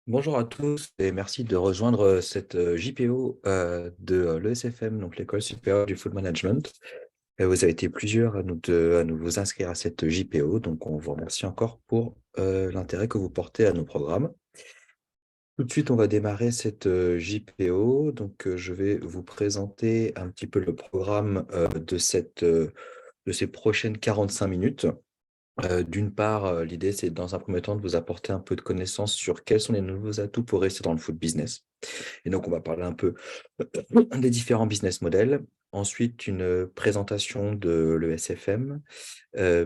Bonjour à tous et merci de rejoindre cette JPO de l'ESFM, donc l'École supérieure du food management. Et vous avez été plusieurs à nous vous inscrire à cette JPO, donc on vous remercie encore pour l'intérêt que vous portez à nos programmes. Tout de suite, on va démarrer cette JPO. Donc, je vais vous présenter un petit peu le programme de ces prochaines 45 minutes. D'une part, l'idée, c'est dans un premier temps de vous apporter un peu de connaissances sur quels sont les nouveaux atouts pour réussir dans le food business. Et donc, on va parler un peu des différents business models. Ensuite, une présentation de l'ESFM,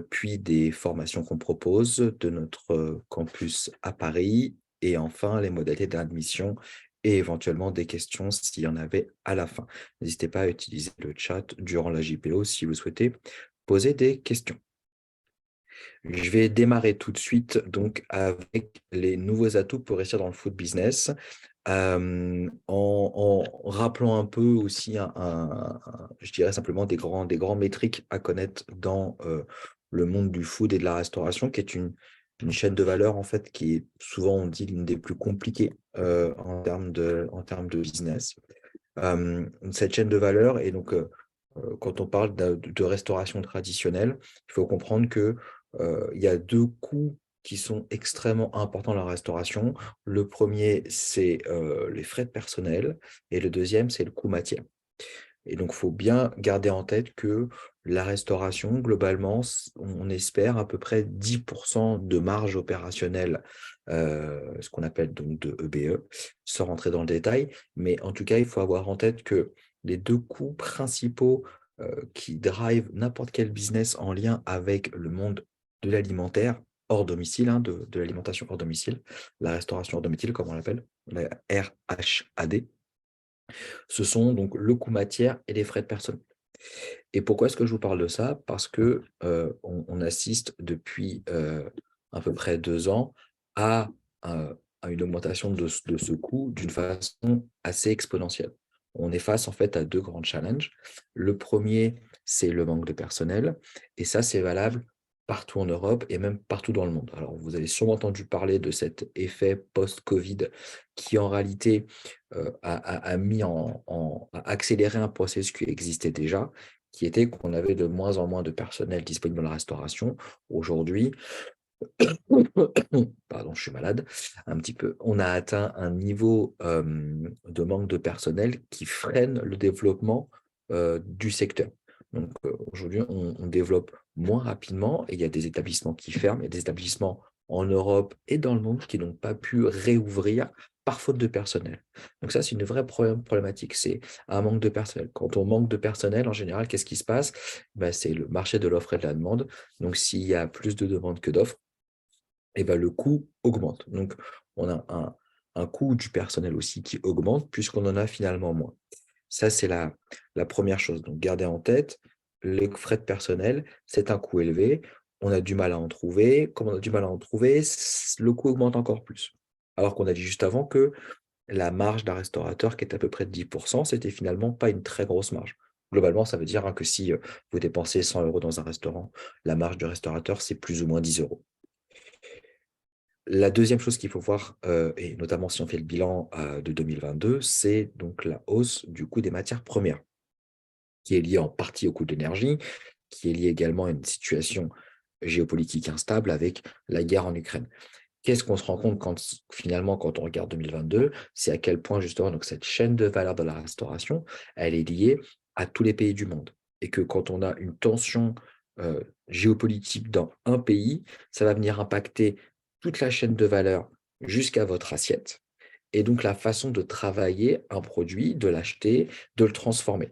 puis des formations qu'on propose de notre campus à Paris. Et enfin, les modalités d'admission et éventuellement des questions s'il y en avait à la fin. N'hésitez pas à utiliser le chat durant la JPO si vous souhaitez poser des questions. Je vais démarrer tout de suite donc avec les nouveaux atouts pour réussir dans le food business, en rappelant un peu aussi je dirais simplement des grands métriques à connaître dans le monde du food et de la restauration, qui est une chaîne de valeur en fait qui est souvent, on dit, l'une des plus compliquées en termes de business. Cette chaîne de valeur, et donc quand on parle de restauration traditionnelle, il faut comprendre que il y a deux coûts qui sont extrêmement importants dans la restauration. Le premier, c'est les frais de personnel, et le deuxième, c'est le coût matière. Et donc, il faut bien garder en tête que la restauration, globalement, on espère à peu près 10% de marge opérationnelle, ce qu'on appelle donc de EBE, sans rentrer dans le détail. Mais en tout cas, il faut avoir en tête que les deux coûts principaux qui drivent n'importe quel business en lien avec le monde de l'alimentaire hors domicile, de l'alimentation hors domicile, la restauration hors domicile, comme on l'appelle, la RHAD, ce sont donc le coût matière et les frais de personne. Et pourquoi est-ce que je vous parle de ça? Parce que on assiste depuis à peu près 2 ans à, à une augmentation de ce coût d'une façon assez exponentielle. On est face en fait à deux grands challenges. Le premier, c'est le manque de personnel, et ça, c'est valable partout en Europe et même partout dans le monde. Alors, vous avez sûrement entendu parler de cet effet post-Covid qui, en réalité, a accéléré un processus qui existait déjà, qui était qu'on avait de moins en moins de personnel disponible dans la restauration. Aujourd'hui, pardon, je suis malade, un petit peu, on a atteint un niveau de manque de personnel qui freine le développement du secteur. Donc aujourd'hui, on développe moins rapidement, et il y a des établissements qui ferment, il y a des établissements en Europe et dans le monde qui n'ont pas pu réouvrir par faute de personnel. Donc ça, c'est une vraie problématique, c'est un manque de personnel. Quand on manque de personnel, en général, qu'est-ce qui se passe? Ben, c'est le marché de l'offre et de la demande. Donc s'il y a plus de demandes que d'offres, et ben, le coût augmente. Donc, on a un coût du personnel aussi qui augmente puisqu'on en a finalement moins. Ça, c'est la première chose. Donc, gardez en tête, les frais de personnel, c'est un coût élevé. On a du mal à en trouver. Comme on a du mal à en trouver, le coût augmente encore plus. Alors qu'on a dit juste avant que la marge d'un restaurateur, qui est à peu près de 10%, c'était finalement pas une très grosse marge. Globalement, ça veut dire que si vous dépensez 100 euros dans un restaurant, la marge du restaurateur, c'est plus ou moins 10 euros. La deuxième chose qu'il faut voir, et notamment si on fait le bilan de 2022, c'est donc la hausse du coût des matières premières, qui est liée en partie au coût de l'énergie, qui est liée également à une situation géopolitique instable avec la guerre en Ukraine. Qu'est-ce qu'on se rend compte finalement, quand on regarde 2022, c'est à quel point justement donc cette chaîne de valeur de la restauration, elle est liée à tous les pays du monde. Et que quand on a une tension géopolitique dans un pays, ça va venir impacter toute la chaîne de valeur jusqu'à votre assiette. Et donc la façon de travailler un produit, de l'acheter, de le transformer.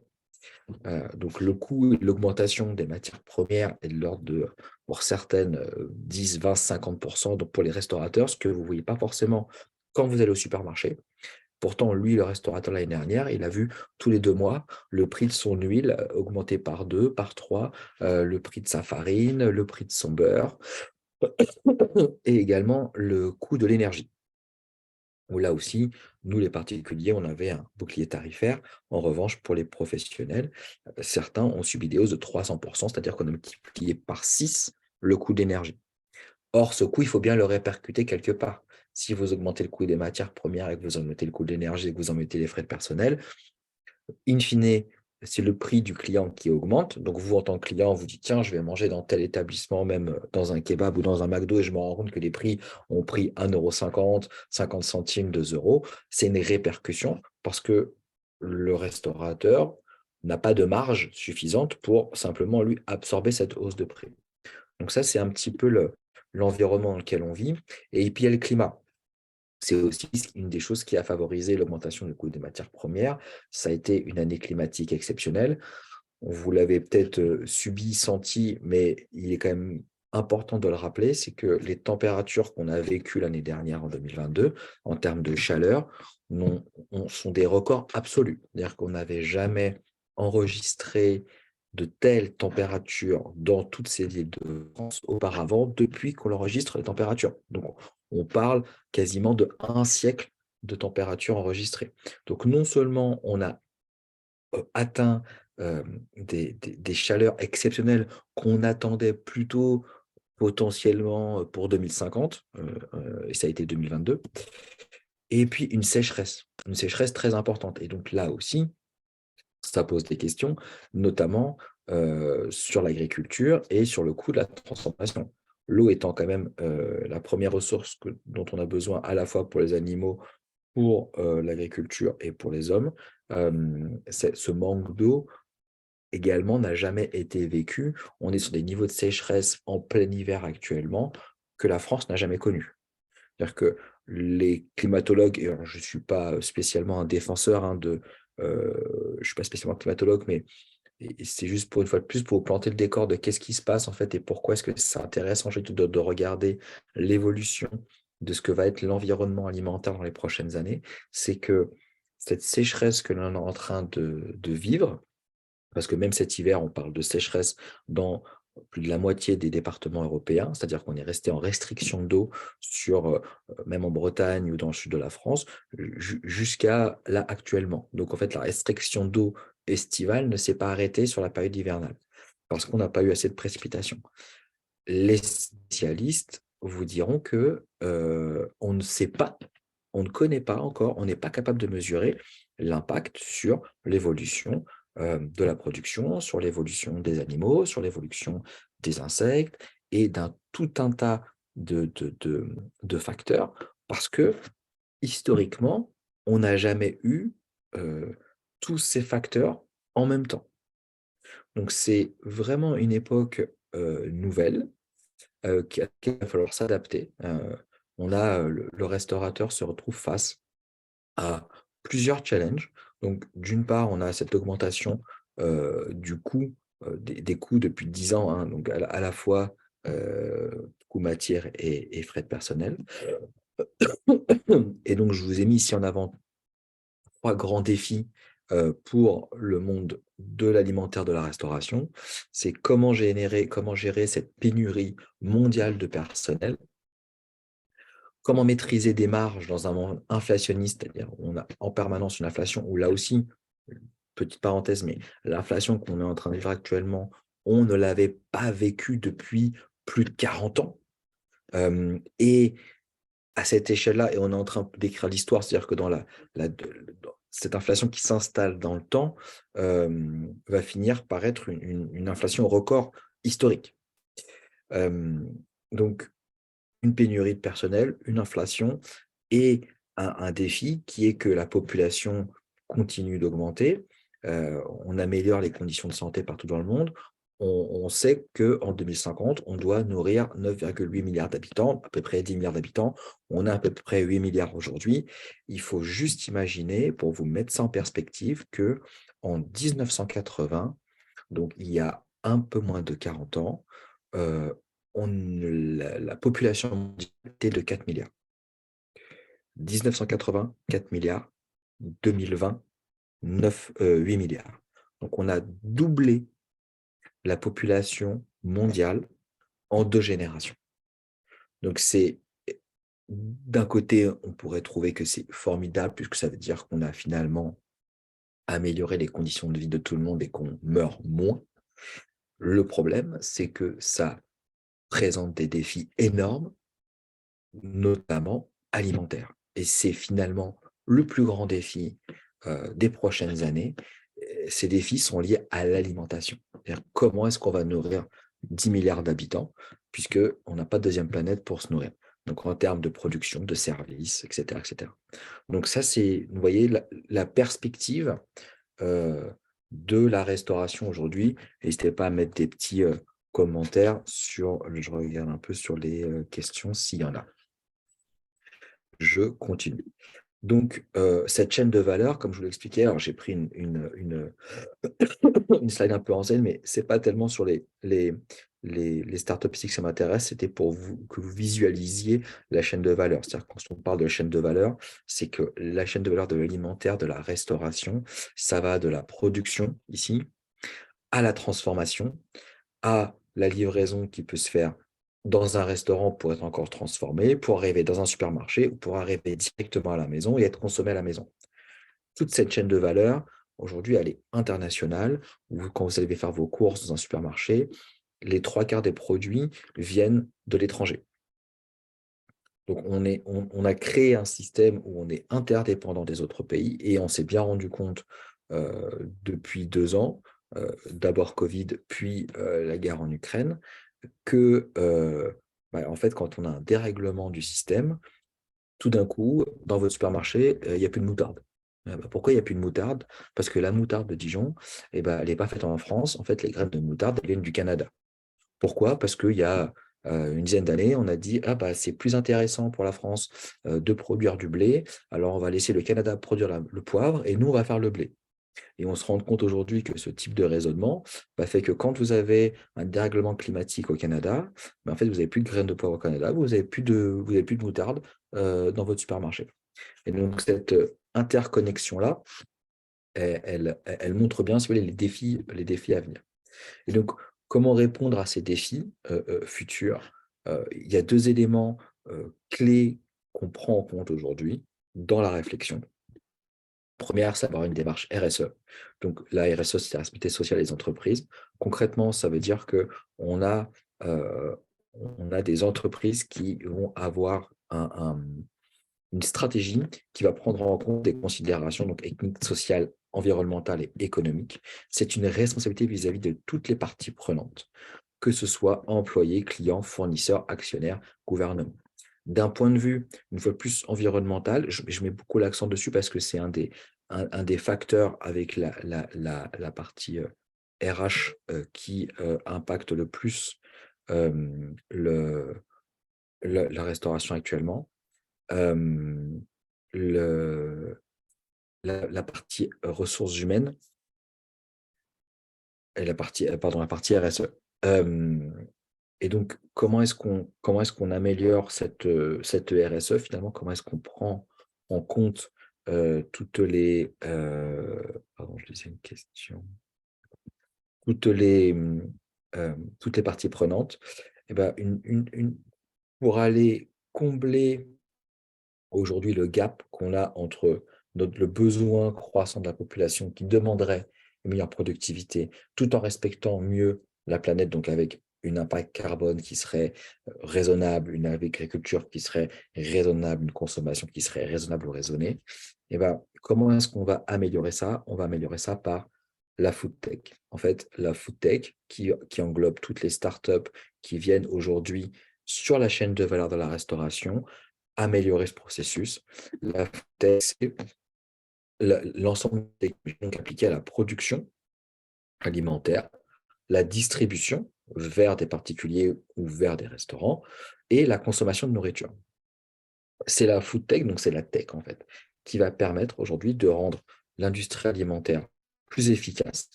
Donc le coût, l'augmentation des matières premières est de l'ordre de, pour certaines, 10, 20, 50%, donc pour les restaurateurs, ce que vous ne voyez pas forcément quand vous allez au supermarché. Pourtant, lui, le restaurateur, l'année dernière, il a vu tous les 2 mois le prix de son huile augmenter par 2, par 3, le prix de sa farine, le prix de son beurre, et également le coût de l'énergie, où là aussi, nous les particuliers, on avait un bouclier tarifaire. En revanche, pour les professionnels, certains ont subi des hausses de 300%, c'est-à-dire qu'on a multiplié par 6 le coût d'énergie. Or, ce coût, il faut bien le répercuter quelque part. si vous augmentez le coût des matières premières et que vous augmentez le coût de l'énergie et que vous en mettez les frais de personnel, in fine, c'est le prix du client qui augmente. Donc, vous, en tant que client, vous dites, tiens, je vais manger dans tel établissement, même dans un kebab ou dans un McDo, et je me rends compte que les prix ont pris 1,50 €, 50 centimes, 2 euros. C'est une répercussion parce que le restaurateur n'a pas de marge suffisante pour simplement lui absorber cette hausse de prix. Donc ça, c'est un petit peu l'environnement dans lequel on vit. Et puis, il y a le climat. C'est aussi une des choses qui a favorisé l'augmentation du coût des matières premières. Ça a été une année climatique exceptionnelle. Vous l'avez peut-être subi, senti, mais il est quand même important de le rappeler, c'est que les températures qu'on a vécues l'année dernière en 2022, en termes de chaleur, sont des records absolus. C'est-à-dire qu'on n'avait jamais enregistré de telles températures dans toutes ces villes de France auparavant, depuis qu'on enregistre les températures. Donc, on parle quasiment de 1 siècle de températures enregistrées. Donc, non seulement on a atteint des chaleurs exceptionnelles qu'on attendait plutôt potentiellement pour 2050, et ça a été 2022, et puis une sécheresse très importante. Et donc là aussi, ça pose des questions, notamment sur l'agriculture et sur le coût de la transformation. L'eau étant quand même la première ressource dont on a besoin à la fois pour les animaux, pour l'agriculture et pour les hommes, ce manque d'eau également n'a jamais été vécu. On est sur des niveaux de sécheresse en plein hiver actuellement que la France n'a jamais connus. C'est-à-dire que les climatologues, et alors je ne suis pas spécialement un défenseur je ne suis pas spécialement climatologue, mais c'est juste pour une fois de plus pour vous planter le décor de qu'est-ce qui se passe en fait et pourquoi est-ce que c'est intéressant de regarder l'évolution de ce que va être l'environnement alimentaire dans les prochaines années. C'est que cette sécheresse que l'on est en train de vivre, parce que même cet hiver, on parle de sécheresse dans plus de la moitié des départements européens, c'est-à-dire qu'on est resté en restriction d'eau même en Bretagne ou dans le sud de la France, jusqu'à là actuellement. Donc en fait, la restriction d'eau estivale ne s'est pas arrêtée sur la période hivernale, parce qu'on n'a pas eu assez de précipitations. Les spécialistes vous diront que on ne sait pas, on ne connaît pas encore, on n'est pas capable de mesurer l'impact sur l'évolution de la production, sur l'évolution des animaux, sur l'évolution des insectes et d'un tout un tas de facteurs, parce que historiquement, on n'a jamais eu tous ces facteurs en même temps. Donc c'est vraiment une époque nouvelle à laquelle il va falloir s'adapter. Le restaurateur se retrouve face à plusieurs challenges. Donc, d'une part, on a cette augmentation du coût, des coûts depuis 10 ans, hein, donc à la fois coûts matières et frais de personnel. Et donc, je vous ai mis ici en avant 3 grands défis pour le monde de l'alimentaire, de la restauration. C'est comment gérer cette pénurie mondiale de personnel, comment maîtriser des marges dans un monde inflationniste, c'est-à-dire où on a en permanence une inflation, où là aussi, petite parenthèse, mais l'inflation qu'on est en train de vivre actuellement, on ne l'avait pas vécue depuis plus de 40 ans. Et à cette échelle-là, et on est en train d'écrire l'histoire, c'est-à-dire que dans cette inflation qui s'installe dans le temps va finir par être une inflation record historique. Donc, une pénurie de personnel, une inflation et un défi qui est que la population continue d'augmenter. On améliore les conditions de santé partout dans le monde. On sait qu'en 2050, on doit nourrir 9,8 milliards d'habitants, à peu près 10 milliards d'habitants. On a à peu près 8 milliards aujourd'hui. Il faut juste imaginer, pour vous mettre ça en perspective, qu'en 1980, donc il y a un peu moins de 40 ans, euh, la population mondiale était de 4 milliards. 1980, 4 milliards. 2020, 8 milliards. Donc, on a doublé la population mondiale en 2 générations. Donc, d'un côté, on pourrait trouver que c'est formidable, puisque ça veut dire qu'on a finalement amélioré les conditions de vie de tout le monde et qu'on meurt moins. Le problème, c'est que ça présente des défis énormes, notamment alimentaire. Et c'est finalement le plus grand défi des prochaines années. Ces défis sont liés à l'alimentation. C'est-à-dire comment est-ce qu'on va nourrir 10 milliards d'habitants, puisqu'on n'a pas de deuxième planète pour se nourrir. Donc en termes de production, de services, etc., etc. Donc ça, c'est, vous voyez, la perspective de la restauration aujourd'hui. N'hésitez pas à mettre des petits commentaires sur, je regarde un peu sur les questions s'il y en a. Je continue. Donc, cette chaîne de valeur, comme je vous l'expliquais, alors j'ai pris une slide un peu ancienne, mais ce n'est pas tellement sur les startups ici que ça m'intéresse, c'était pour que vous visualisiez la chaîne de valeur. C'est-à-dire quand on parle de chaîne de valeur, c'est que la chaîne de valeur de l'alimentaire, de la restauration, ça va de la production ici, à la transformation, à la livraison qui peut se faire dans un restaurant pour être encore transformé, pour arriver dans un supermarché ou pour arriver directement à la maison et être consommé à la maison. Toute cette chaîne de valeur, aujourd'hui, elle est internationale. Quand vous allez faire vos courses dans un supermarché, les 3/4 des produits viennent de l'étranger. Donc, on a créé un système où on est interdépendant des autres pays et on s'est bien rendu compte depuis 2 ans, d'abord Covid, puis la guerre en Ukraine, que en fait, quand on a un dérèglement du système, tout d'un coup, dans votre supermarché, il n'y a plus de moutarde. Pourquoi il n'y a plus de moutarde? Parce que la moutarde de Dijon, elle n'est pas faite en France. En fait, les graines de moutarde, elles viennent du Canada. Pourquoi? Parce qu'il y a une dizaine d'années, on a dit ah bah c'est plus intéressant pour la France de produire du blé, alors on va laisser le Canada produire le poivre et nous on va faire le blé. Et on se rend compte aujourd'hui que ce type de raisonnement fait que quand vous avez un dérèglement climatique au Canada, en fait vous n'avez plus de graines de poivre au Canada, vous n'avez plus de moutarde dans votre supermarché. Et donc cette interconnexion-là, elle montre bien si vous voulez, les défis à venir. Et donc, comment répondre à ces défis futurs? Il y a 2 éléments clés qu'on prend en compte aujourd'hui dans la réflexion. Première, c'est avoir une démarche RSE. Donc, la RSE, c'est la responsabilité sociale des entreprises. Concrètement, ça veut dire qu'on a, on a des entreprises qui vont avoir une stratégie qui va prendre en compte des considérations donc ethniques, sociales, environnementales et économiques. C'est une responsabilité vis-à-vis de toutes les parties prenantes, que ce soit employés, clients, fournisseurs, actionnaires, gouvernement. D'un point de vue, une fois plus environnemental, je mets beaucoup l'accent dessus parce que c'est un des facteurs avec la partie RH qui impacte le plus la restauration actuellement. Euh, le, la partie ressources humaines et la partie RSE. Et donc, comment est-ce qu'on améliore cette RSE finalement? Comment est-ce qu'on prend en compte toutes les pardon, je disais une question. Toutes les, toutes les parties prenantes. Et ben, pour aller combler aujourd'hui le gap qu'on a entre le besoin croissant de la population qui demanderait une meilleure productivité tout en respectant mieux la planète, donc avec un impact carbone qui serait raisonnable, une agriculture qui serait raisonnable, une consommation qui serait raisonnable ou raisonnée. Et ben, comment est-ce qu'on va améliorer ça? On va améliorer ça par la food tech. En fait, la food tech qui englobe toutes les startups qui viennent aujourd'hui sur la chaîne de valeur de la restauration, améliorer ce processus. La food tech, c'est l'ensemble des technologies appliquées à la production alimentaire, la distribution vers des particuliers ou vers des restaurants et la consommation de nourriture. C'est la food tech, donc c'est la tech en fait, qui va permettre aujourd'hui de rendre l'industrie alimentaire plus efficace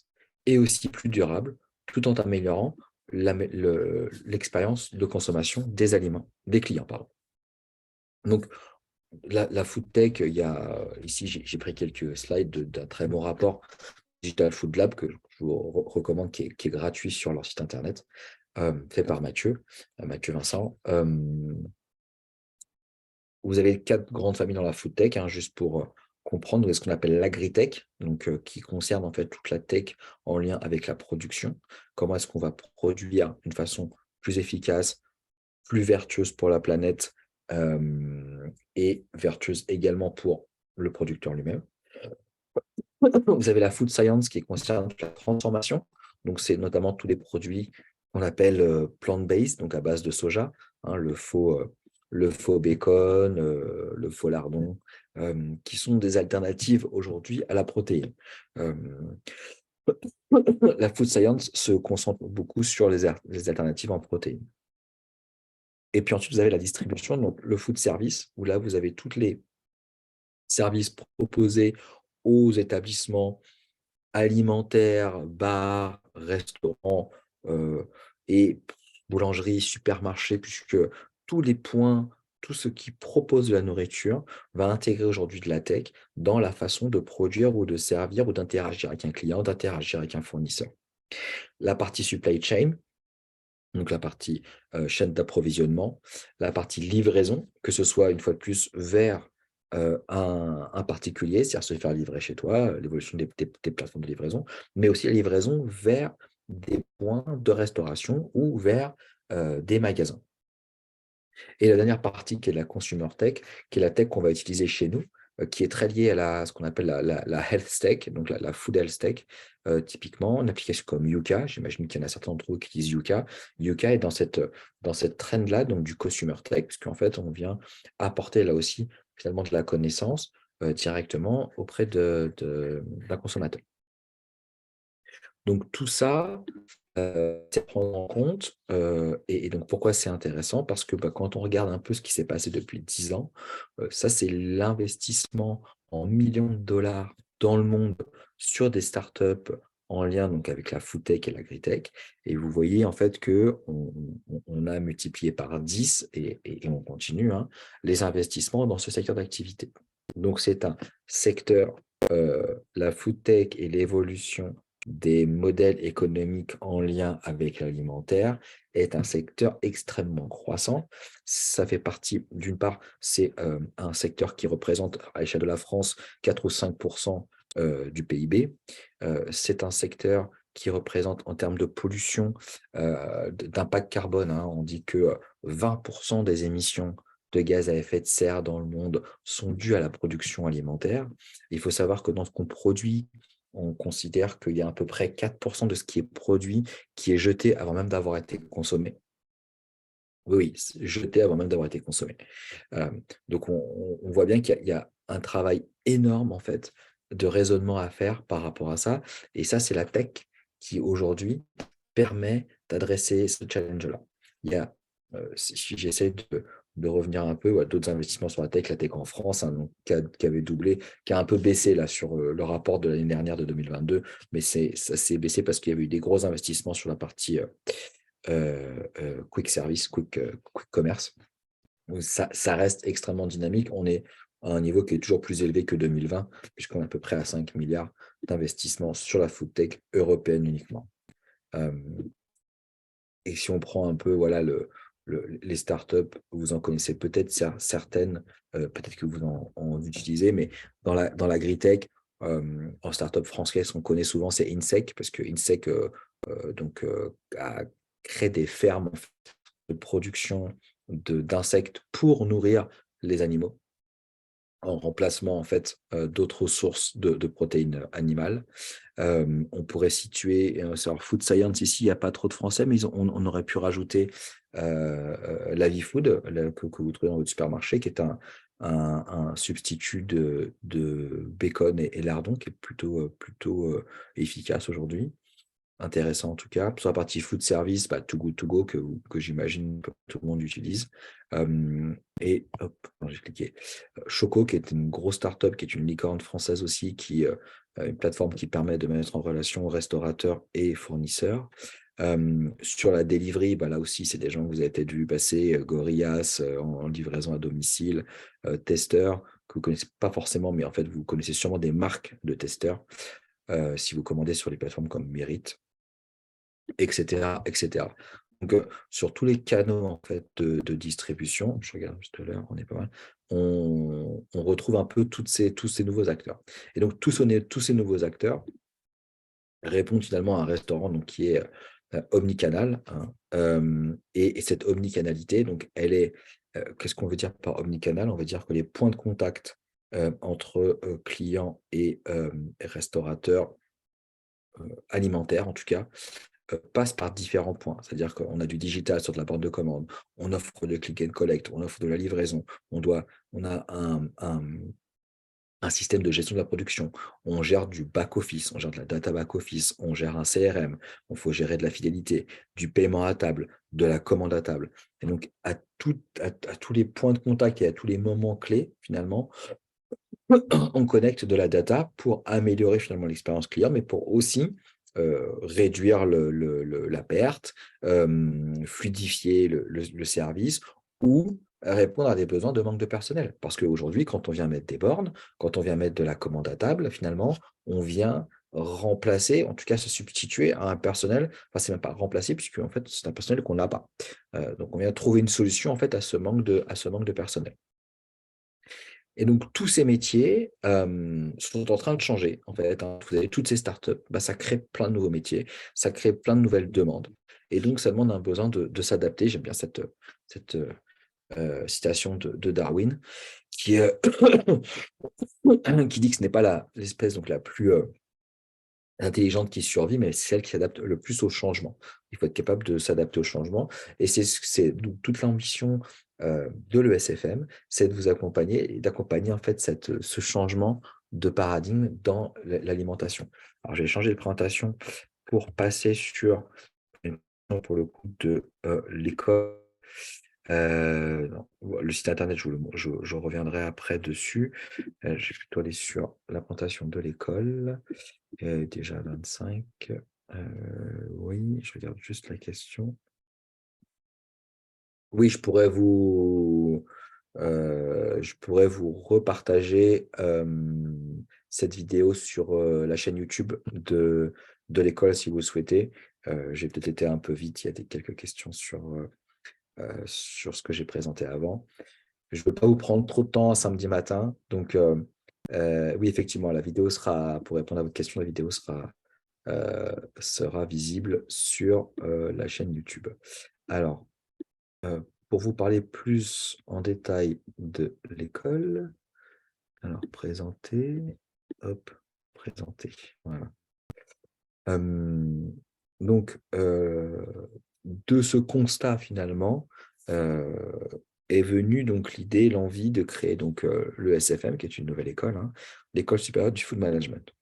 et aussi plus durable, tout en améliorant l'expérience de consommation des aliments, des clients, pardon. Donc, la food tech, il y a ici, j'ai pris quelques slides d'un très bon rapport Digital Food Lab que je vous recommande, qui est gratuit sur leur site internet, fait par Mathieu Vincent. Vous avez 4 grandes familles dans la food tech, hein, juste pour comprendre ce qu'on appelle l'agritech, donc qui concerne en fait toute la tech en lien avec la production. Comment est-ce qu'on va produire d'une façon plus efficace, plus vertueuse pour la planète, et vertueuse également pour le producteur lui-même. Vous avez la food science qui concerne la transformation. Donc, c'est notamment tous les produits qu'on appelle plant-based, donc à base de soja, hein, le faux bacon, le faux lardon, qui sont des alternatives aujourd'hui à la protéine. Euh, la food science se concentre beaucoup sur les alternatives en protéines. Et puis ensuite, vous avez la distribution, donc le food service, où là, vous avez tous les services proposés aux établissements alimentaires, bars, restaurants et boulangeries, supermarchés, puisque tous les points, tout ce qui propose de la nourriture va intégrer aujourd'hui de la tech dans la façon de produire ou de servir ou d'interagir avec un client, d'interagir avec un fournisseur. La partie supply chain, donc la partie chaîne d'approvisionnement, la partie livraison, que ce soit une fois de plus vers un particulier, c'est-à-dire se faire livrer chez toi, l'évolution des plateformes de livraison, mais aussi la livraison vers des points de restauration ou vers des magasins. Et la dernière partie qui est la consumer tech, qui est la tech qu'on va utiliser chez nous, qui est très liée à ce qu'on appelle la health tech, donc la food health tech. Typiquement, une application comme Yuka, j'imagine qu'il y en a certains d'entre vous qui utilisent Yuka. Yuka est dans cette trend-là, donc du consumer tech, puisqu'en fait, on vient apporter là aussi finalement de la connaissance directement auprès d'un consommateur. Donc tout ça, c'est à prendre en compte. Et donc, pourquoi c'est intéressant? Parce que quand on regarde un peu ce qui s'est passé depuis 10 ans, ça, c'est l'investissement en millions de dollars dans le monde sur des startups en lien donc, avec la foodtech et l'agritech. Et vous voyez en fait qu'on a multiplié par 10 et on continue hein, les investissements dans ce secteur d'activité. Donc, c'est un secteur, la foodtech et l'évolution des modèles économiques en lien avec l'alimentaire est un secteur extrêmement croissant. Ça fait partie, d'une part, c'est un secteur qui représente à l'échelle de la France 4 ou 5% du PIB. C'est un secteur qui représente en termes de pollution, d'impact carbone, hein, on dit que 20% des émissions de gaz à effet de serre dans le monde sont dues à la production alimentaire. Il faut savoir que dans ce qu'on produit, on considère qu'il y a à peu près 4% de ce qui est produit qui est jeté avant même d'avoir été consommé. Oui, jeté avant même d'avoir été consommé. Donc, on voit bien qu'il y a un travail énorme, en fait, de raisonnement à faire par rapport à ça. Et ça, c'est la tech qui, aujourd'hui, permet d'adresser ce challenge-là. Il y a, si j'essaie de revenir un peu à d'autres investissements sur la tech en France, hein, donc, qui avait doublé, qui a un peu baissé là, sur le rapport de l'année dernière de 2022, mais ça s'est baissé parce qu'il y avait eu des gros investissements sur la partie quick service, quick commerce. Ça reste extrêmement dynamique. On est à un niveau qui est toujours plus élevé que 2020, puisqu'on est à peu près à 5 milliards d'investissements sur la food tech européenne uniquement. Et si on prend un peu voilà, les startups, vous en connaissez peut-être certaines, peut-être que vous en utilisez, mais dans l'agritech, en startup française, on connaît souvent, c'est InSec, parce que InSec a créé des fermes de production d'insectes pour nourrir les animaux en remplacement en fait d'autres sources de protéines animales. On pourrait situer, alors Food Science ici, il n'y a pas trop de français, mais on aurait pu rajouter l'Avifood que vous trouvez dans votre supermarché, qui est un substitut de bacon et lardon qui est plutôt efficace aujourd'hui. Intéressant en tout cas. Sur la partie food service, Too Good To Go que j'imagine que tout le monde utilise. Et hop, j'ai cliqué. Choco, qui est une grosse startup, qui est une licorne française aussi, qui une plateforme qui permet de mettre en relation restaurateurs et fournisseurs. Sur la delivery, là aussi, c'est des gens que vous avez peut-être vu passer, Gorillaz en livraison à domicile, testeurs, que vous ne connaissez pas forcément, mais en fait, vous connaissez sûrement des marques de testeurs si vous commandez sur les plateformes comme Merit, etc., etc. Donc, sur tous les canaux en fait, de distribution, je regarde juste l'heure, on est pas mal, on retrouve un peu tous ces nouveaux acteurs. Et donc, tous ces nouveaux acteurs répondent finalement à un restaurant donc, qui est omnicanal, hein, et cette omnicanalité, donc elle est, qu'est-ce qu'on veut dire par omnicanal? On veut dire que les points de contact, entre, clients et restaurateurs, alimentaires en tout cas, passent par différents points. C'est-à-dire qu'on a du digital sur de la borne de commande, on offre de click and collect, on offre de la livraison, on a un système de gestion de la production, on gère du back office, on gère de la data back office, on gère un CRM, il faut gérer de la fidélité, du paiement à table, de la commande à table. Et donc à tous les points de contact et à tous les moments clés, finalement, on connecte de la data pour améliorer finalement l'expérience client, mais pour aussi, réduire la perte, fluidifier le service ou répondre à des besoins de manque de personnel. Parce qu'aujourd'hui, quand on vient mettre des bornes, quand on vient mettre de la commande à table, finalement, on vient remplacer, en tout cas se substituer à un personnel, enfin c'est même pas remplacer puisque en fait c'est un personnel qu'on n'a pas. Donc on vient trouver une solution en fait à ce manque de personnel. Et donc, tous ces métiers, sont en train de changer, en fait, hein. Vous avez toutes ces startups, bah, ça crée plein de nouveaux métiers, ça crée plein de nouvelles demandes et donc ça demande un besoin de s'adapter. J'aime bien cette, citation de Darwin qui, qui dit que ce n'est pas l'espèce donc la plus, intelligente qui survit, mais c'est celle qui s'adapte le plus au changement. Il faut être capable de s'adapter au changement et c'est donc toute l'ambition, de l'ESFM, c'est de vous accompagner et d'accompagner en fait ce changement de paradigme dans l'alimentation. Alors, je vais changer de présentation pour passer sur une pour le coup de, l'école. Non, le site internet, je reviendrai après dessus. Je vais plutôt aller sur la présentation de l'école. Déjà 25. Oui, je regarde juste la question. Oui, je pourrais vous repartager, cette vidéo sur, la chaîne YouTube de l'école si vous le souhaitez. J'ai peut-être été un peu vite, il y a quelques questions sur ce que j'ai présenté avant. Je ne veux pas vous prendre trop de temps un samedi matin, donc oui, effectivement, la vidéo sera pour répondre à votre question, la vidéo sera visible sur, la chaîne YouTube. Alors, pour vous parler plus en détail de l'école, alors présenter, hop, présenter, voilà. Donc, de ce constat finalement, heu, est venue donc l'idée, l'envie de créer donc, l'ESFM qui est une nouvelle école, hein, l'École supérieure du food management.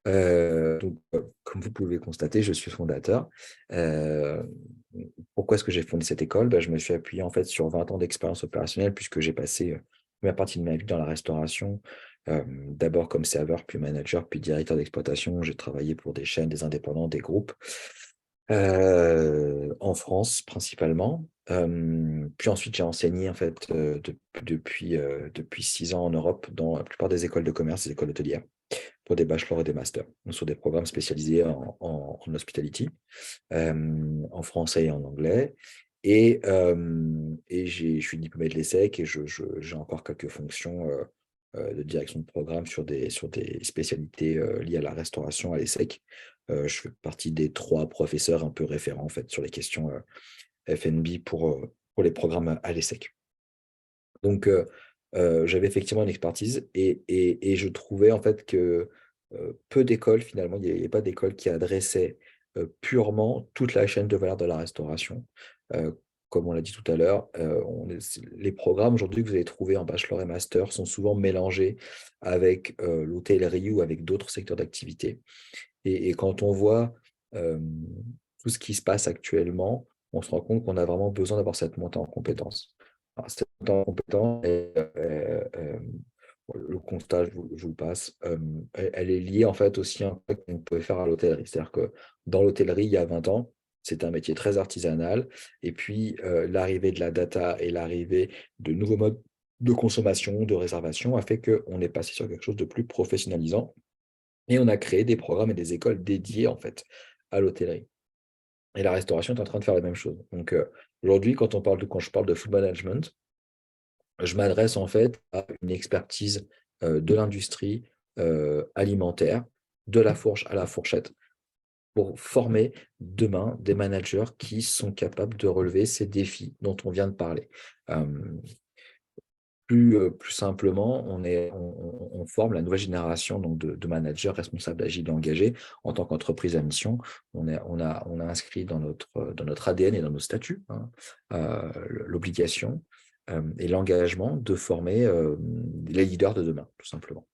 Donc, comme vous pouvez constater, je suis fondateur. Heu, Pourquoi est-ce que j'ai fondé cette école? Bah, je me suis appuyé en fait sur 20 ans d'expérience opérationnelle puisque j'ai passé, la première partie de ma vie dans la restauration, d'abord comme serveur, puis manager, puis directeur d'exploitation. J'ai travaillé pour des chaînes, des indépendants, des groupes, en France principalement. Puis ensuite j'ai enseigné en fait, depuis 6 ans en Europe dans la plupart des écoles de commerce, des écoles hôtelières pour des bachelors et des masters, donc sur des programmes spécialisés en hospitality, en français et en anglais. Et je suis diplômé de l'ESSEC et j'ai encore quelques fonctions de direction de programme sur des spécialités liées à la restauration à l'ESSEC. Je fais partie des 3 professeurs un peu référents en fait sur les questions F&B pour les programmes à l'ESSEC. Donc, j'avais effectivement une expertise et je trouvais en fait que, peu d'écoles finalement, il y avait pas d'école qui adressait, purement toute la chaîne de valeur de la restauration. Comme on l'a dit tout à l'heure, on est les programmes aujourd'hui que vous allez trouver en bachelor et master sont souvent mélangés avec, l'hôtellerie ou avec d'autres secteurs d'activité et quand on voit, hem, tout ce qui se passe actuellement, on se rend compte qu'on a vraiment besoin d'avoir cette montée en compétences. Alors cette montée en compétences, le constat, je vous le passe, elle est liée en fait aussi à un truc qu'on pouvait faire à l'hôtellerie. C'est-à-dire que dans l'hôtellerie, il y a 20 ans, c'était un métier très artisanal et puis, l'arrivée de la data et l'arrivée de nouveaux modes de consommation, de réservation a fait qu'on est passé sur quelque chose de plus professionnalisant et on a créé des programmes et des écoles dédiées, en fait, à l'hôtellerie et la restauration est en train de faire la même chose. Donc, aujourd'hui, quand je parle de food management, je m'adresse, en fait, à une expertise, de l'industrie, alimentaire, de la fourche à la fourchette. pour former demain des managers qui sont capables de relever ces défis dont on vient de parler. Plus simplement, on forme la nouvelle génération donc de managers responsables, agiles et engagés en tant qu'entreprise à mission. On a inscrit dans notre ADN et dans nos statuts l'obligation et l'engagement de former les leaders de demain, tout simplement.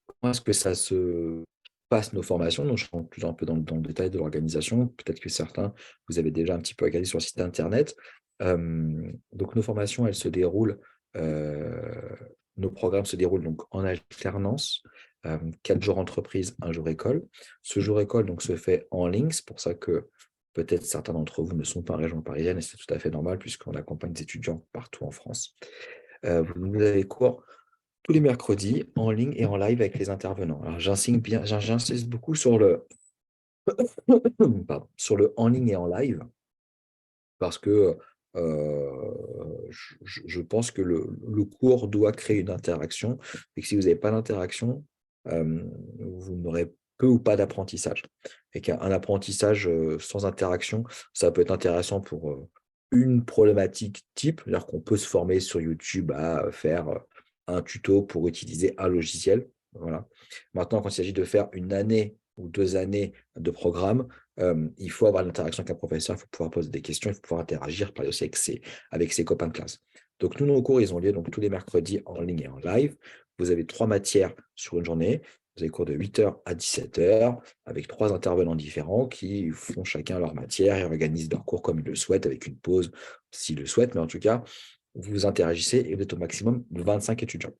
Comment est-ce que ça se passe nos formations? Donc, je rentre plus un peu dans le détail de l'organisation. Peut-être que certains, vous avez déjà un petit peu regardé sur le site internet. Donc, nos formations, elles se déroulent, nos programmes se déroulent donc en alternance, 4 jours entreprise, 1 jour école. Ce jour école donc, se fait en ligne. C'est pour ça que peut-être certains d'entre vous ne sont pas en région parisienne et c'est tout à fait normal puisqu'on accompagne des étudiants partout en France. Vous avez cours tous les mercredis en ligne et en live avec les intervenants. Alors, j'insiste beaucoup sur sur le en ligne et en live parce que je pense que le cours doit créer une interaction et que si vous n'avez pas d'interaction, vous n'aurez peu ou pas d'apprentissage. Et qu'un apprentissage sans interaction, ça peut être intéressant pour une problématique type, c'est-à-dire qu'on peut se former sur YouTube à faire un tuto pour utiliser un logiciel. Voilà. Maintenant, quand il s'agit de faire une année ou 2 années de programme, il faut avoir l'interaction avec un professeur, il faut pouvoir poser des questions, il faut pouvoir interagir, parler aussi avec ses copains de classe. Donc, nous, nos cours, ils ont lieu donc, tous les mercredis en ligne et en live. Vous avez 3 matières sur une journée. Vous avez cours de 8h à 17h avec 3 intervenants différents qui font chacun leur matière et organisent leur cours comme ils le souhaitent, avec une pause s'ils le souhaitent. Mais en tout cas, vous interagissez et vous êtes au maximum de 25 étudiants.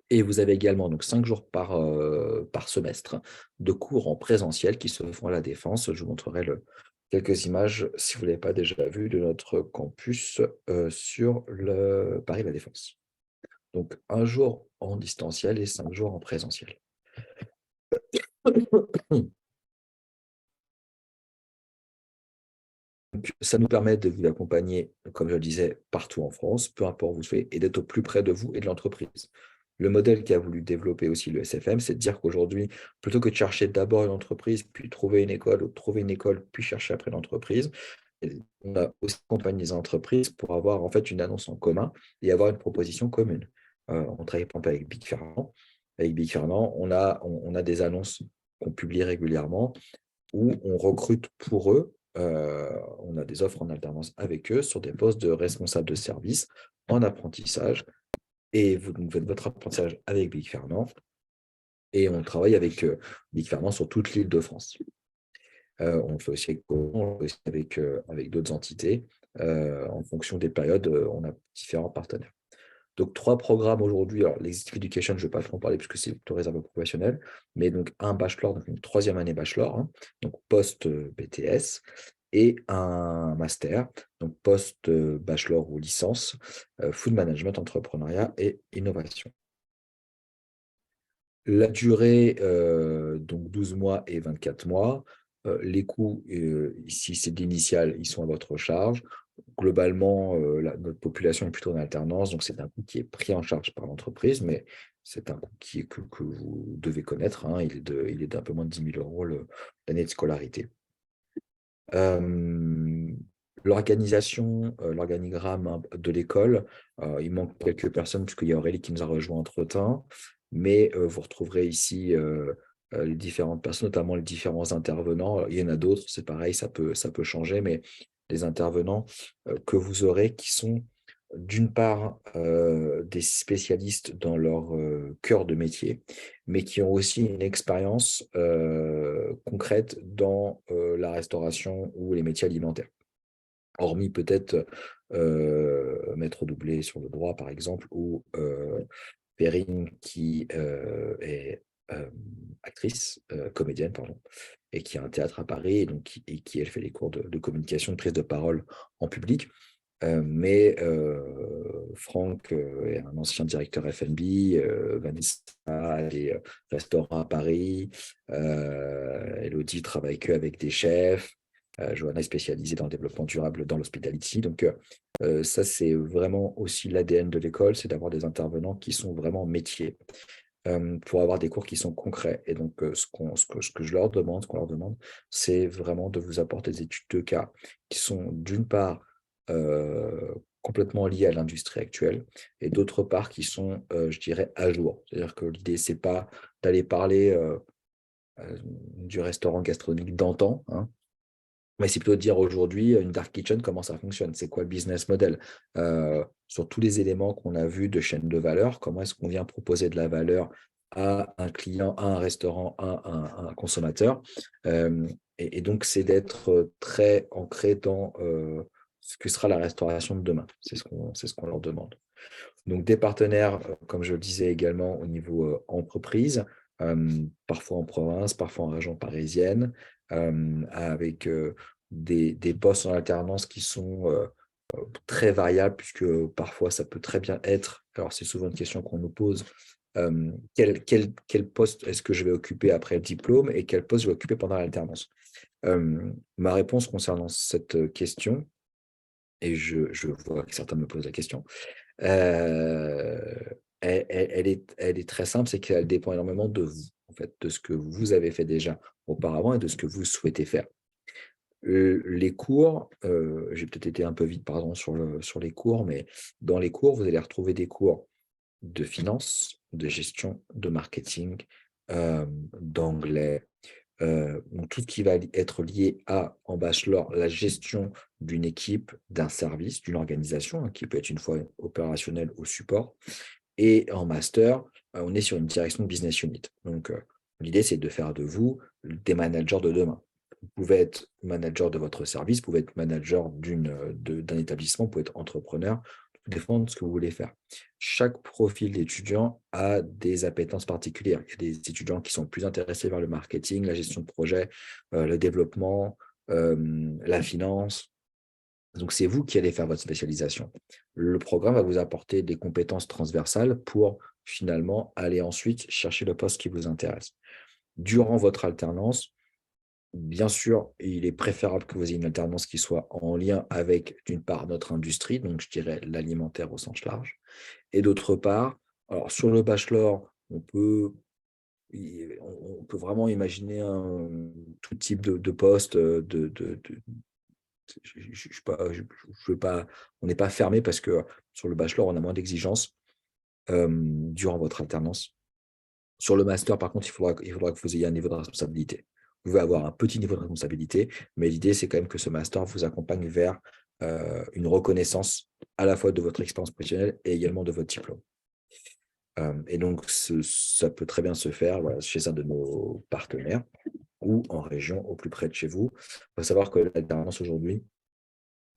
Et vous avez également donc 5 jours par semestre de cours en présentiel qui se font à La Défense. Je vous montrerai quelques images, si vous ne l'avez pas déjà vu, de notre campus sur le Paris La Défense. Donc 1 jour en distanciel et 5 jours en présentiel. Donc, ça nous permet de vous accompagner, comme je le disais, partout en France, peu importe où vous soyez, et d'être au plus près de vous et de l'entreprise. Le modèle qu'a voulu développer aussi le SFM, c'est de dire qu'aujourd'hui, plutôt que de chercher d'abord une entreprise, puis trouver une école, ou trouver une école, puis chercher après l'entreprise, on a aussi accompagné les entreprises pour avoir en fait une annonce en commun et avoir une proposition commune. On travaille par exemple avec Big Fernand. Avec Big Fernand, on a des annonces qu'on publie régulièrement où on recrute pour eux. On a des offres en alternance avec eux sur des postes de responsable de service en apprentissage. Et vous faites votre apprentissage avec Big Fernand. Et on travaille avec Big Fernand sur toute l'île de France. On le fait aussi avec d'autres entités. En fonction des périodes, on a différents partenaires. Donc, 3 programmes aujourd'hui. Alors, l'Executive Education, je ne vais pas trop en parler puisque c'est plutôt réservé aux professionnels, mais donc un bachelor, donc une 3e année bachelor, donc post-BTS, et un master, donc post-bachelor ou licence, Food Management, Entrepreneuriat et Innovation. La durée, donc 12 mois et 24 mois. Les coûts, ici, c'est de l'initial, ils sont à votre charge. Globalement, notre population est plutôt en alternance, donc c'est un coût qui est pris en charge par l'entreprise, mais c'est un coût que vous devez connaître. Il est d'un peu moins de 10 000 € l'année de scolarité. L'organisation, l'organigramme de l'école, il manque quelques personnes puisqu'il y a Aurélie qui nous a rejoint entre-temps, mais vous retrouverez ici les différentes personnes, notamment les différents intervenants. Il y en a d'autres, c'est pareil, ça peut changer, mais les intervenants que vous aurez qui sont d'une part des spécialistes dans leur cœur de métier, mais qui ont aussi une expérience concrète dans la restauration ou les métiers alimentaires. Hormis peut-être Maître Doublé sur le droit, par exemple, ou Perrine qui est actrice, comédienne, pardon, et qui a un théâtre à Paris, et, donc, qui elle fait les cours de communication, de prise de parole en public. Mais Franck est un ancien directeur F&B, Vanessa a des restaurants à Paris, Elodie travaille avec des chefs, Johanna est spécialisée dans le développement durable dans l'hospitality. Donc ça, c'est vraiment aussi l'ADN de l'école, c'est d'avoir des intervenants qui sont vraiment métiers. pour avoir des cours qui sont concrets. Et donc, ce que je leur demande, ce qu'on leur demande, c'est vraiment de vous apporter des études de cas qui sont d'une part complètement liées à l'industrie actuelle et d'autre part qui sont, je dirais, à jour. C'est-à-dire que l'idée, c'est pas d'aller parler du restaurant gastronomique d'antan, hein, mais c'est plutôt de dire aujourd'hui, une dark kitchen, comment ça fonctionne? C'est quoi le business model? Sur tous les éléments qu'on a vus de chaîne de valeur, comment est-ce qu'on vient proposer de la valeur à un client, à un restaurant, à un consommateur? Et donc, c'est d'être très ancré dans ce que sera la restauration de demain. C'est ce qu'on leur demande. Donc, des partenaires, comme je le disais également, au niveau entreprise, parfois en province, parfois en région parisienne, avec des postes en alternance qui sont très variables, puisque parfois ça peut très bien être, alors c'est souvent une question qu'on nous pose, quel poste est-ce que je vais occuper après le diplôme et quel poste je vais occuper pendant l'alternance? Ma réponse concernant cette question, et je vois que certains me posent la question, elle est très simple, c'est qu'elle dépend énormément de vous, en fait, de ce que vous avez fait déjà auparavant et de ce que vous souhaitez faire. Les cours, j'ai peut-être été un peu vite, pardon, sur les cours, mais dans les cours, vous allez retrouver des cours de finance, de gestion, de marketing, d'anglais, donc tout ce qui va être lié à, en bachelor, la gestion d'une équipe, d'un service, d'une organisation, hein, qui peut être une fois opérationnelle au support. Et en master, on est sur une direction de business unit. Donc, l'idée, c'est de faire de vous des managers de demain. Vous pouvez être manager de votre service, vous pouvez être manager d'un établissement, vous pouvez être entrepreneur, tout dépend de ce que vous voulez faire. Chaque profil d'étudiant a des appétences particulières. Il y a des étudiants qui sont plus intéressés vers le marketing, la gestion de projet, le développement, la finance. Donc, c'est vous qui allez faire votre spécialisation. Le programme va vous apporter des compétences transversales pour finalement aller ensuite chercher le poste qui vous intéresse. Durant votre alternance, bien sûr, il est préférable que vous ayez une alternance qui soit en lien avec, d'une part, notre industrie, donc je dirais l'alimentaire au sens large, et d'autre part, alors sur le bachelor, on peut vraiment imaginer tout type de poste, je suis pas, je veux pas, on n'est pas fermé parce que sur le bachelor, on a moins d'exigences durant votre alternance. Sur le master, par contre, il faudra que vous ayez un niveau de responsabilité. Vous pouvez avoir un petit niveau de responsabilité, mais l'idée, c'est quand même que ce master vous accompagne vers une reconnaissance à la fois de votre expérience professionnelle et également de votre diplôme. Et donc, ça peut très bien se faire, voilà, chez un de nos partenaires ou en région au plus près de chez vous. Il faut savoir que l'alternance aujourd'hui,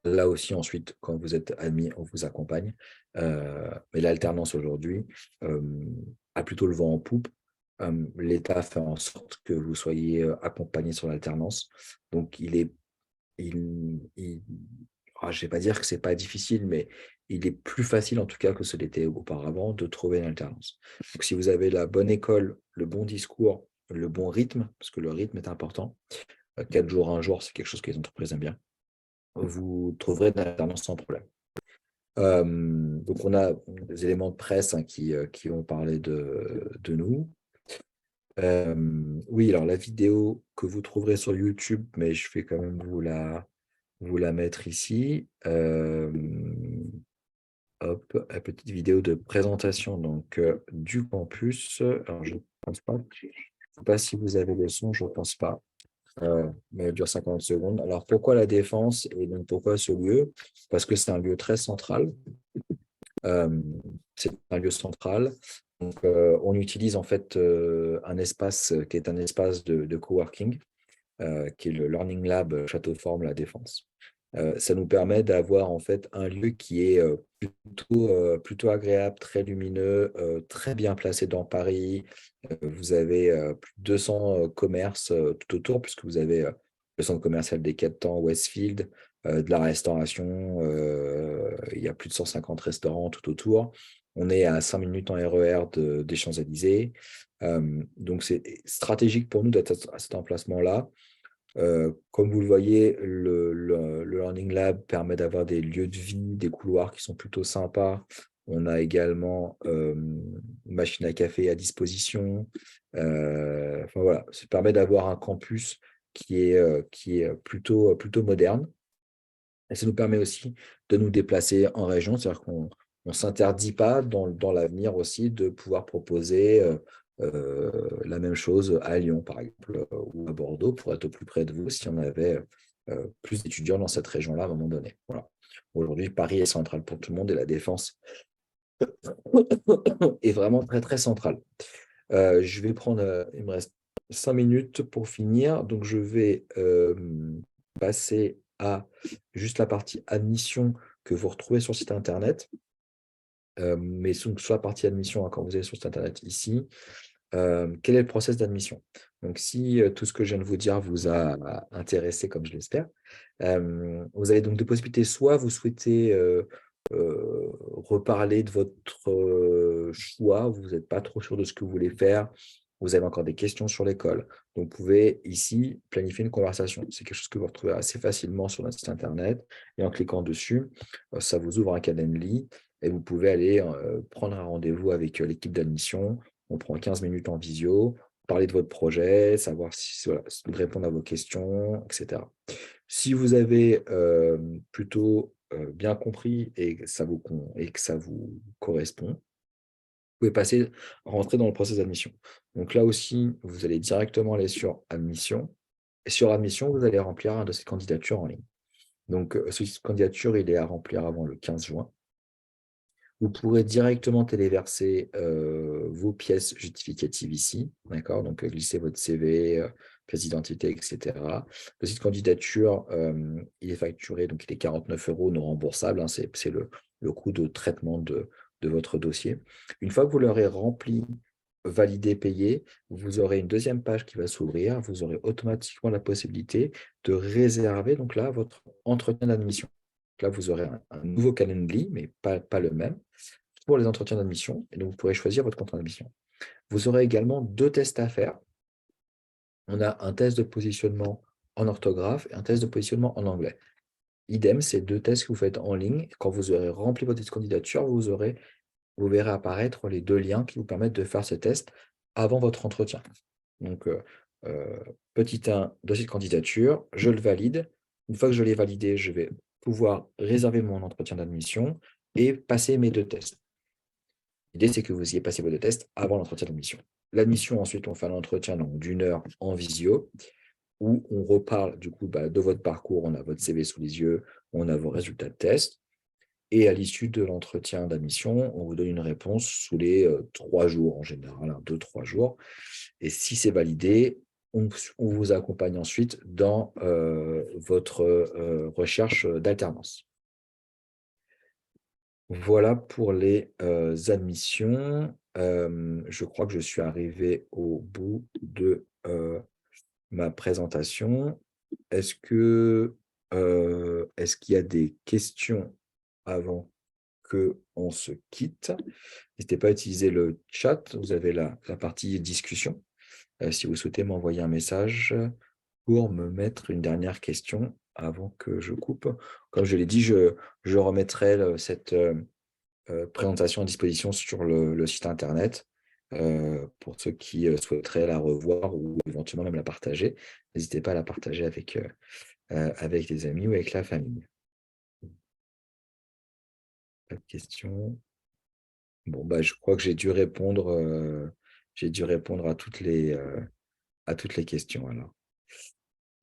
là aussi, ensuite, quand vous êtes admis, on vous accompagne. Mais l'alternance aujourd'hui a plutôt le vent en poupe. L'État fait en sorte que vous soyez accompagné sur l'alternance. Donc, je ne vais pas dire que c'est pas difficile, mais il est plus facile, en tout cas, que ce l'était auparavant, de trouver une alternance. Donc, si vous avez la bonne école, le bon discours, le bon rythme, parce que le rythme est important, 4 jours, un jour, c'est quelque chose que les entreprises aiment bien, vous trouverez de l'alternance sans problème. Donc, on a des éléments de presse, hein, qui vont parler de nous. Oui, alors la vidéo que vous trouverez sur YouTube, mais je vais quand même vous la mettre ici. Hop, la petite vidéo de présentation donc, du campus. Alors, je ne pense pas, je ne sais pas si vous avez le son, je ne pense pas. Mais elle dure 50 secondes. Alors, pourquoi la Défense et donc pourquoi ce lieu? Parce que c'est un lieu très central. C'est un lieu central. Donc, on utilise en fait un espace qui est un espace de coworking, qui est le Learning Lab Château de Forme La Défense. Ça nous permet d'avoir en fait un lieu qui est plutôt agréable, très lumineux, très bien placé dans Paris. Vous avez plus de 200 commerces tout autour, puisque vous avez le centre commercial des Quatre Temps, Westfield, de la restauration. Il y a plus de 150 restaurants tout autour. On est à 5 minutes en RER des Champs-Élysées. Donc, c'est stratégique pour nous d'être à cet emplacement-là. Comme vous le voyez, le Learning Lab permet d'avoir des lieux de vie, des couloirs qui sont plutôt sympas, On a également une machine à café à disposition. Enfin, voilà, ça permet d'avoir un campus qui est plutôt moderne. Et ça nous permet aussi de nous déplacer en région, c'est-à-dire qu'on ne s'interdit pas dans l'avenir aussi de pouvoir proposer la même chose à Lyon, par exemple, ou à Bordeaux, pour être au plus près de vous si on avait plus d'étudiants dans cette région-là à un moment donné. Voilà. Aujourd'hui, Paris est central pour tout le monde et la Défense est vraiment très, très centrale. Je vais prendre, il me reste 5 minutes pour finir, donc je vais passer à juste la partie admission que vous retrouvez sur le site internet. Mais donc, sur la partie admission, hein, quand vous allez sur le site internet ici, quel est le process d'admission? Donc, si tout ce que je viens de vous dire vous a intéressé, comme je l'espère, vous avez donc deux possibilités. Soit vous souhaitez reparler de votre choix, vous n'êtes pas trop sûr de ce que vous voulez faire, vous avez encore des questions sur l'école. Donc, vous pouvez ici planifier une conversation. C'est quelque chose que vous retrouvez assez facilement sur notre site internet. Et en cliquant dessus, ça vous ouvre un Calendly et vous pouvez aller prendre un rendez-vous avec l'équipe d'admission. On prend 15 minutes en visio, parler de votre projet, savoir si voilà, répondre à vos questions, etc. Si vous avez plutôt bien compris et que ça vous correspond, vous pouvez rentrer dans le processus d'admission. Donc là aussi, vous allez directement aller sur admission. Et sur admission, vous allez remplir un dossier de candidature en ligne. Donc, ce dossier de candidature, il est à remplir avant le 15 juin. Vous pourrez directement téléverser vos pièces justificatives ici, d'accord? Donc, glisser votre CV, pièce d'identité, etc. Le site de candidature, il est facturé, donc il est 49 € non remboursable, hein, c'est le coût de traitement de votre dossier. Une fois que vous l'aurez rempli, validé, payé, vous aurez une deuxième page qui va s'ouvrir. Vous aurez automatiquement la possibilité de réserver donc là votre entretien d'admission. Là, vous aurez un nouveau Calendly, mais pas le même, pour les entretiens d'admission. Et donc, vous pourrez choisir votre contrat d'admission. Vous aurez également deux tests à faire. On a un test de positionnement en orthographe et un test de positionnement en anglais. Idem, c'est deux tests que vous faites en ligne. Quand vous aurez rempli votre candidature, vous verrez apparaître les deux liens qui vous permettent de faire ce test avant votre entretien. Donc, petit 1, dossier de candidature, je le valide. Une fois que je l'ai validé, je vais pouvoir réserver mon entretien d'admission et passer mes deux tests. L'idée, c'est que vous ayez passé vos deux tests avant l'entretien d'admission. L'admission, ensuite, on fait un entretien d'une heure en visio où on reparle du coup de votre parcours. On a votre CV sous les yeux, on a vos résultats de test. Et à l'issue de l'entretien d'admission, on vous donne une réponse sous les 3 jours en général, 2-3 jours. Et si c'est validé, on vous accompagne ensuite dans votre recherche d'alternance. Voilà pour les admissions. Je crois que je suis arrivé au bout de ma présentation. Est-ce qu'il y a des questions avant qu'on se quitte? N'hésitez pas à utiliser le chat. Vous avez la partie discussion. Si vous souhaitez m'envoyer un message pour me mettre une dernière question avant que je coupe. Comme je l'ai dit, je remettrai cette présentation à disposition sur le site internet pour ceux qui souhaiteraient la revoir ou éventuellement même la partager. N'hésitez pas à la partager avec des amis ou avec la famille. Pas de questions. Bon, bah, je crois que j'ai dû répondre à toutes les questions alors.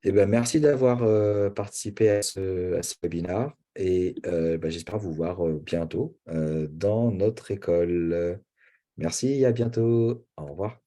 Eh ben, merci d'avoir participé à ce webinaire et bah, j'espère vous voir bientôt dans notre école. Merci, à bientôt. Au revoir.